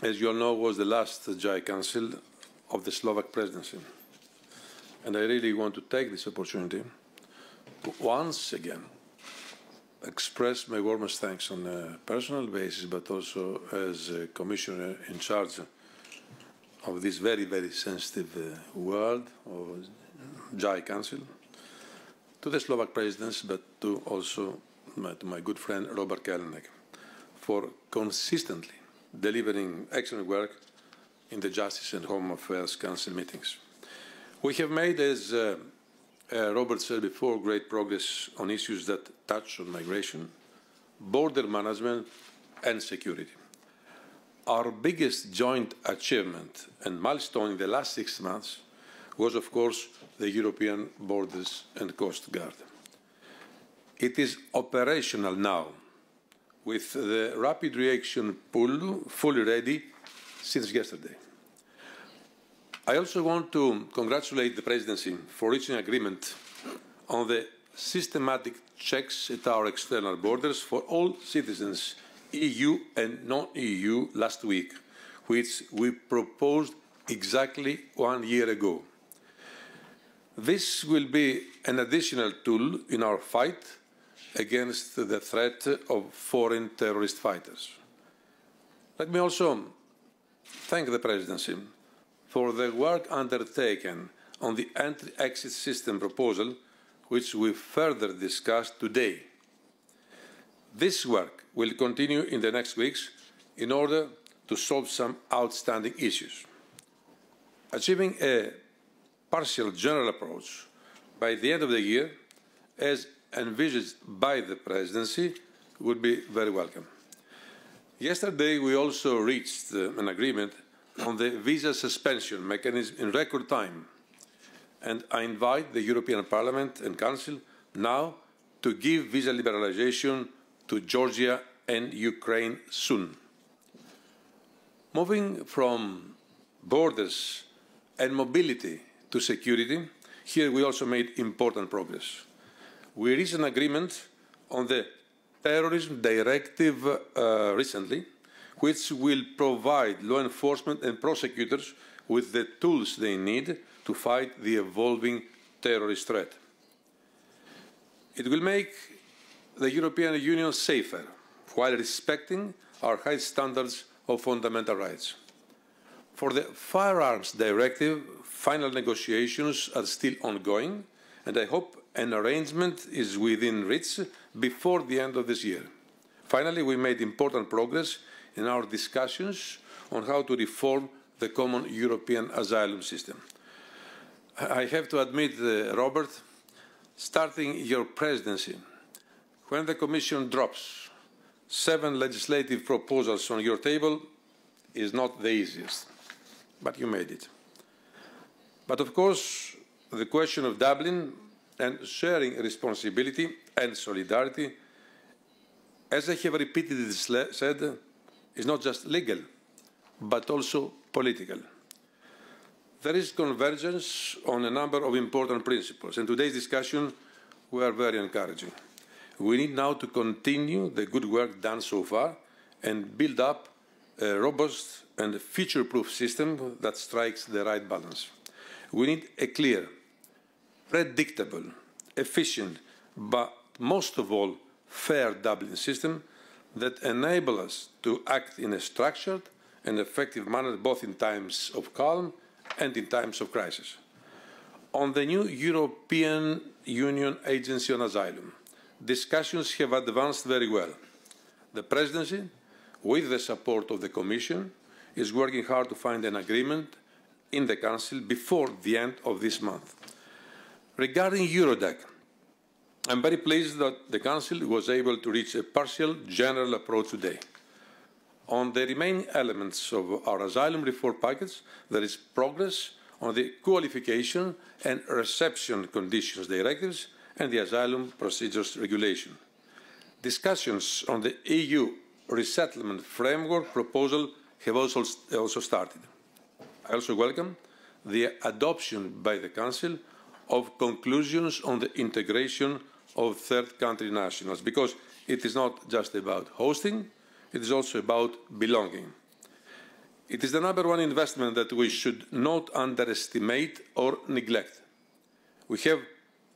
as you all know, was the last JHA Council of the Slovak presidency. And I really want to take this opportunity to once again express my warmest thanks on a personal basis, but also as a commissioner in charge of this very, very sensitive world of JHA Council, to the Slovak presidency, but to also to my good friend Robert Kalinek, for consistently delivering excellent work in the Justice and Home Affairs Council meetings. We have made, as Robert said before, great progress on issues that touch on migration, border management, and security. Our biggest joint achievement and milestone in the last 6 months was, of course, the European Borders and Coast Guard. It is operational now, with the rapid reaction pool fully ready since yesterday. I also want to congratulate the Presidency for reaching agreement on the systematic checks at our external borders for all citizens, EU and non-EU, last week, which we proposed exactly 1 year ago. This will be an additional tool in our fight against the threat of foreign terrorist fighters. Let me also thank the Presidency for the work undertaken on the entry-exit system proposal, which we further discussed today. This work will continue in the next weeks in order to solve some outstanding issues. Achieving a partial general approach by the end of the year, as envisaged by the Presidency, would be very welcome. Yesterday, we also reached an agreement on the visa suspension mechanism in record time, and I invite the European Parliament and Council now to give visa liberalization to Georgia and Ukraine soon. Moving from borders and mobility to security, here we also made important progress. We reached an agreement on the Terrorism Directive recently, which will provide law enforcement and prosecutors with the tools they need to fight the evolving terrorist threat. It will make the European Union safer while respecting our high standards of fundamental rights. For the Firearms Directive, final negotiations are still ongoing, and I hope an arrangement is within reach before the end of this year. Finally, we made important progress in our discussions on how to reform the common European asylum system. I have to admit, Robert, starting your presidency, when the Commission drops 7 legislative proposals on your table, is not the easiest, but you made it. But of course, the question of Dublin and sharing responsibility and solidarity, as I have repeatedly said, is not just legal, but also political. There is convergence on a number of important principles, and today's discussion were very encouraging. We need now to continue the good work done so far and build up a robust and future-proof system that strikes the right balance. We need a clear, predictable, efficient, but most of all, fair Dublin system that enable us to act in a structured and effective manner both in times of calm and in times of crisis. On the new European Union Agency on Asylum, discussions have advanced very well. The Presidency, with the support of the Commission, is working hard to find an agreement in the Council before the end of this month. Regarding Eurodac, I'm very pleased that the Council was able to reach a partial general approach today. On the remaining elements of our asylum reform package, there is progress on the qualification and reception conditions directives and the asylum procedures regulation. Discussions on the EU resettlement framework proposal have also started. I also welcome the adoption by the Council of conclusions on the integration of third country nationals, because it is not just about hosting, it is also about belonging. It is the #1 investment that we should not underestimate or neglect. We have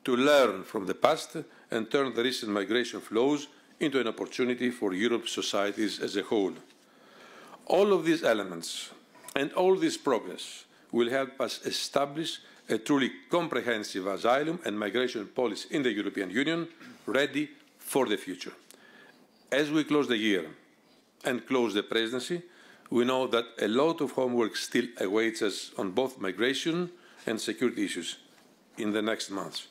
to learn from the past and turn the recent migration flows into an opportunity for Europe's societies as a whole. All of these elements and all this progress will help us establish a truly comprehensive asylum and migration policy in the European Union, ready for the future. As we close the year and close the presidency, we know that a lot of homework still awaits us on both migration and security issues in the next months.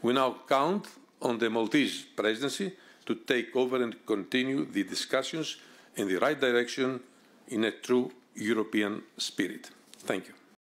We now count on the Maltese presidency to take over and continue the discussions in the right direction in a true European spirit. Thank you.